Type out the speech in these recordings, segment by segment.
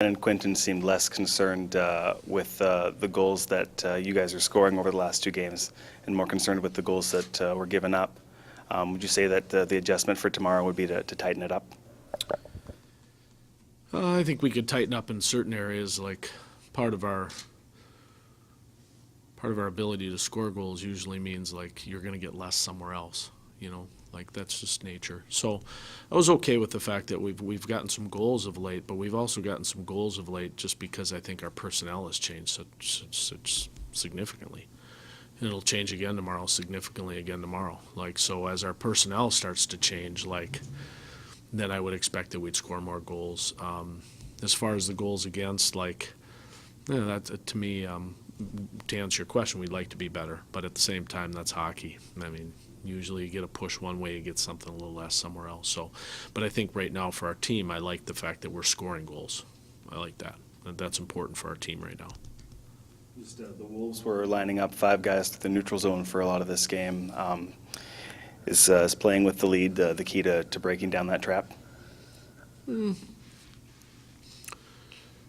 And Quinton seemed less concerned with the goals that you guys are scoring over the last two games and more concerned with the goals that were given up. Would you say that the adjustment for tomorrow would be to tighten it up? I think we could tighten up in certain areas, like part of our ability to score goals usually means like you're going to get less somewhere else, like that's just nature. So I was okay with the fact that we've gotten some goals of late, but we've also gotten some goals of late just because I think our personnel has changed such significantly. And it'll change again tomorrow, significantly again tomorrow. Like, so as our personnel starts to change, like, then I would expect that we'd score more goals. As far as the goals against, like, that to me, to answer your question, we'd like to be better, but at the same time, that's hockey. I mean, usually you get a push one way, you get something a little less somewhere else. So, but I think right now for our team, I like the fact that we're scoring goals. I like that. That's important for our team right now. Just, the Wolves were lining up 5 guys to the neutral zone for a lot of this game. Is playing with the lead the key to breaking down that trap?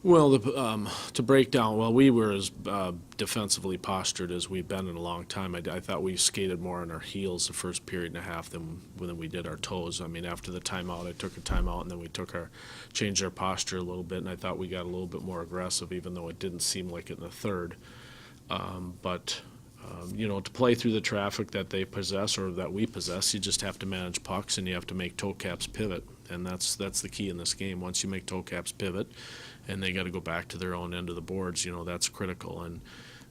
Well, to break down, well, we were as defensively postured as we've been in a long time. I thought we skated more on our heels the first period and a half than we did our toes. I mean, after the timeout, I took a timeout, and then we changed our posture a little bit, and I thought we got a little bit more aggressive, even though it didn't seem like it in the third. To play through the traffic that they possess or that we possess, you just have to manage pucks and you have to make toe caps pivot, and that's the key in this game. Once you make toe caps pivot, and they got to go back to their own end of the boards, that's critical. And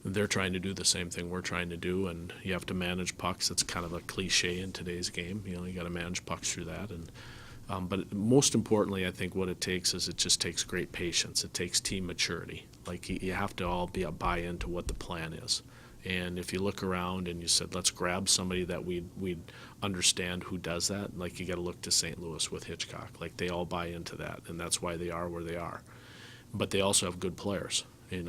they're trying to do the same thing we're trying to do, and you have to manage pucks. That's kind of a cliche in today's game. You got to manage pucks through that. And but most importantly, I think what it takes is it just takes great patience. It takes team maturity. Like you have to all buy into what the plan is. And if you look around and you said, let's grab somebody that we'd understand who does that, like you got to look to St. Louis with Hitchcock. Like they all buy into that, and that's why they are where they are. But they also have good players,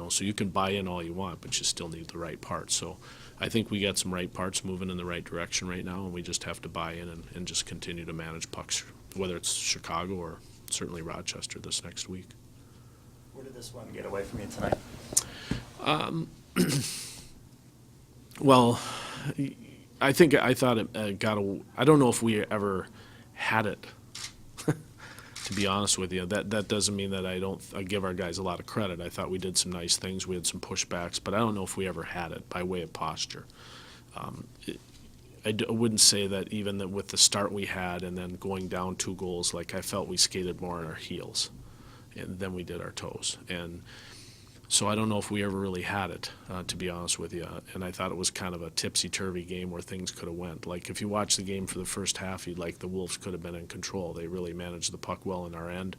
so you can buy in all you want, but you still need the right parts. So I think we got some right parts moving in the right direction right now, and we just have to buy in and just continue to manage pucks, whether it's Chicago or certainly Rochester this next week. Where did this one get away from you tonight? Well, I thought it got a. I don't know if we ever had it. To be honest with you, that doesn't mean that I give our guys a lot of credit. I thought we did some nice things. We had some pushbacks, but I don't know if we ever had it by way of posture. I wouldn't say that even that with the start we had and then going down 2 goals, like I felt we skated more on our heels than we did our toes. And so I don't know if we ever really had it, to be honest with you. And I thought it was kind of a tipsy-turvy game where things could have went. Like if you watch the game for the first half, the Wolves could have been in control. They really managed the puck well in our end.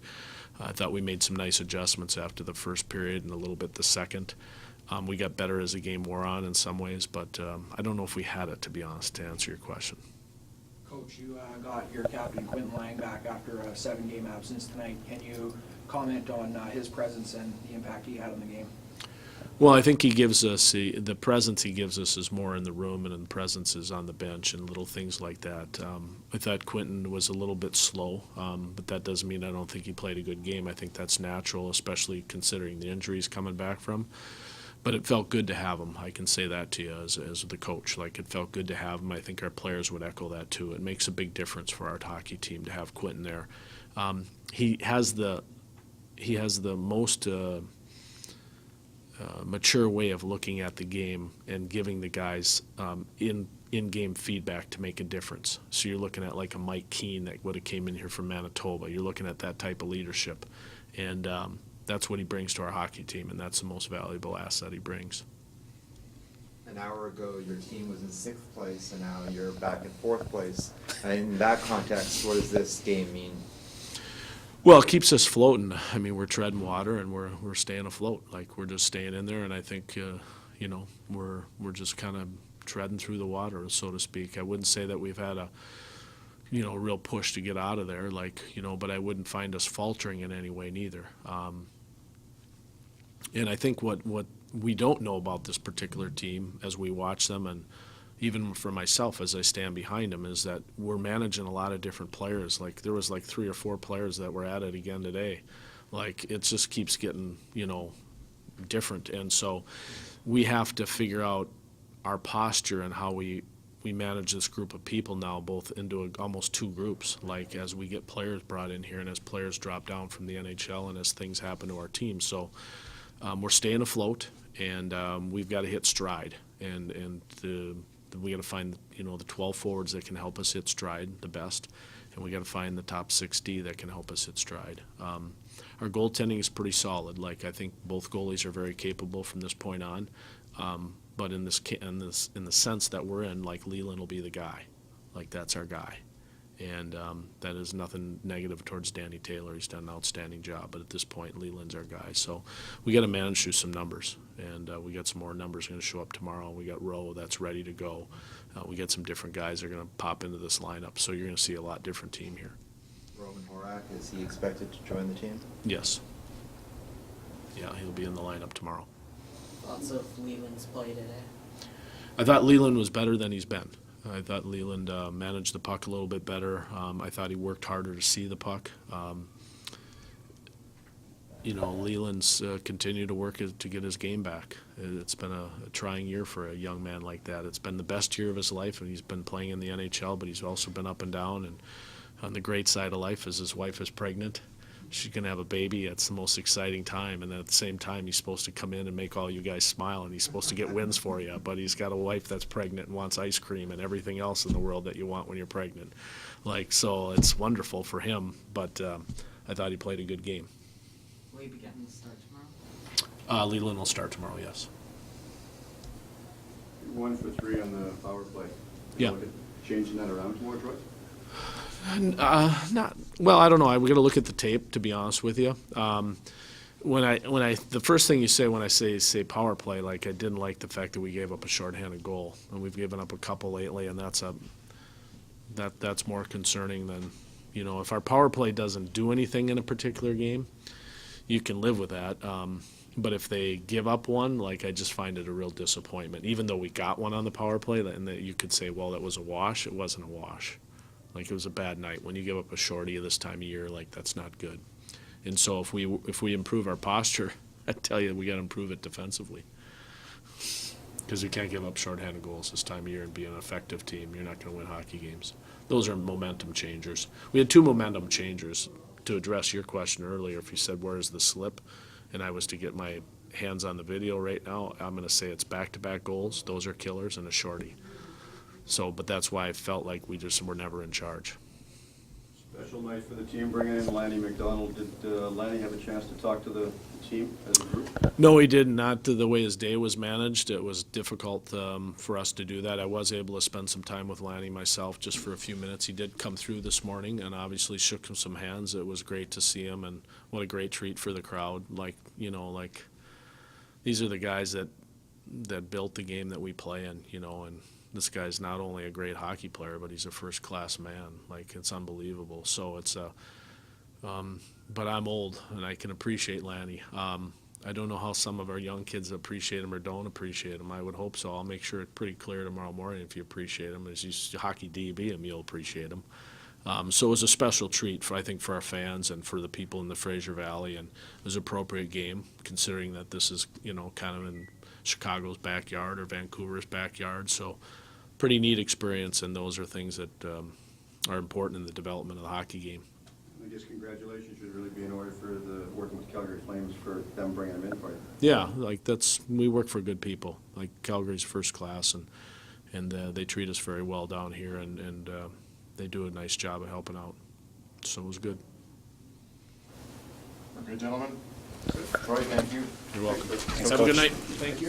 I thought we made some nice adjustments after the first period and a little bit the second. We got better as the game wore on in some ways, but I don't know if we had it, to be honest, to answer your question. Coach, you got your captain Quinton Lang back after a 7-game absence tonight. Can you comment on his presence and the impact he had on the game? Well, I think he gives us the presence he gives us is more in the room, and the presence is on the bench and little things like that. I thought Quinton was a little bit slow, but that doesn't mean I don't think he played a good game. I think that's natural, especially considering the injuries coming back from. But it felt good to have him. I can say that to you as the coach. Like, it felt good to have him. I think our players would echo that too. It makes a big difference for our hockey team to have Quinton there. He has the most mature way of looking at the game and giving the guys in-game feedback to make a difference. So you're looking at like a Mike Keane that would have came in here from Manitoba. You're looking at that type of leadership. And that's what he brings to our hockey team, and that's the most valuable asset he brings. An hour ago, your team was in 6th place, and now you're back in 4th place. In that context, what does this game mean? Well, it keeps us floating. I mean, we're treading water, and we're staying afloat. Like, we're just staying in there, and I think, we're just kind of treading through the water, so to speak. I wouldn't say that we've had a real push to get out of there, but I wouldn't find us faltering in any way neither. And I think what we don't know about this particular team as we watch them, and even for myself as I stand behind them, is that we're managing a lot of different players. Like there was 3 or 4 players that were at it again today. Like, it just keeps getting, different. And so we have to figure out our posture and how we manage this group of people now, both into almost two groups, like as we get players brought in here and as players drop down from the NHL and as things happen to our team. So we're staying afloat, and we've got to hit stride. And we got to find, the 12 forwards that can help us hit stride the best, and we got to find the top 6D that can help us hit stride. Our goaltending is pretty solid. Like, I think both goalies are very capable from this point on. But in the sense that we're in, like, Leland will be the guy. Like, that's our guy. And that is nothing negative towards Danny Taylor. He's done an outstanding job. But at this point, Leland's our guy. So we got to manage through some numbers. And we got some more numbers going to show up tomorrow. We got Rowe that's ready to go. We got some different guys that are going to pop into this lineup. So you're going to see a lot different team here. Roman Horak, is he expected to join the team? Yes. Yeah, he'll be in the lineup tomorrow. Lots of Leland's play today. I thought Leland was better than he's been. I thought Leland managed the puck a little bit better. I thought he worked harder to see the puck. Leland's continued to work to get his game back. It's been a trying year for a young man like that. It's been the best year of his life, and he's been playing in the NHL, but he's also been up and down. And on the great side of life is his wife is pregnant. She's going to have a baby. It's the most exciting time. And at the same time, he's supposed to come in and make all you guys smile, and he's supposed to get wins for you. But he's got a wife that's pregnant and wants ice cream and everything else in the world that you want when you're pregnant. So it's wonderful for him. But I thought he played a good game. Will he be getting the start tomorrow? Leland will start tomorrow, yes. 1 for 3 on the power play. Yeah. Look at changing that around more, Troy? Not well. I don't know. We got to look at the tape, to be honest with you. The first thing you say when I say power play, like, I didn't like the fact that we gave up a shorthanded goal, and we've given up a couple lately, and that's more concerning than, if our power play doesn't do anything in a particular game, you can live with that. But if they give up one, like, I just find it a real disappointment. Even though we got one on the power play, and that you could say, well, that was a wash. It wasn't a wash. Like, it was a bad night. When you give up a shorty this time of year, like, that's not good. And so if we improve our posture, I tell you, we got to improve it defensively. Because we can't give up shorthanded goals this time of year and be an effective team. You're not going to win hockey games. Those are momentum changers. We had 2 momentum changers. To address your question earlier, if you said, where's the slip? And I was to get my hands on the video right now, I'm going to say it's back-to-back goals. Those are killers, and a shorty. So, but that's why I felt like we're never in charge. Special night for the team bringing in Lanny McDonald. Did Lanny have a chance to talk to the team as a group? No, he did not. The way his day was managed, it was difficult for us to do that. I was able to spend some time with Lanny myself just for a few minutes. He did come through this morning and obviously shook him some hands. It was great to see him, and what a great treat for the crowd. Like, these are the guys that built the game that we play in, and this guy's not only a great hockey player, but he's a first-class man. Like, it's unbelievable. So it's but I'm old, and I can appreciate Lanny. I don't know how some of our young kids appreciate him or don't appreciate him. I would hope so. I'll make sure it's pretty clear tomorrow morning if you appreciate him. As you hockey DB him, you'll appreciate him. So it was a special treat, I think, for our fans and for the people in the Fraser Valley, and it was an appropriate game, considering that this is, kind of in Chicago's backyard or Vancouver's backyard. So pretty neat experience, and those are things that are important in the development of the hockey game. I guess congratulations should really be in order for the working with Calgary Flames for them bringing them in for you. Yeah, like, we work for good people. Like, Calgary's first class, and they treat us very well down here, and they do a nice job of helping out. So it was good. Okay, gentlemen. Troy, thank you. You're welcome. Have a good night. Thank you.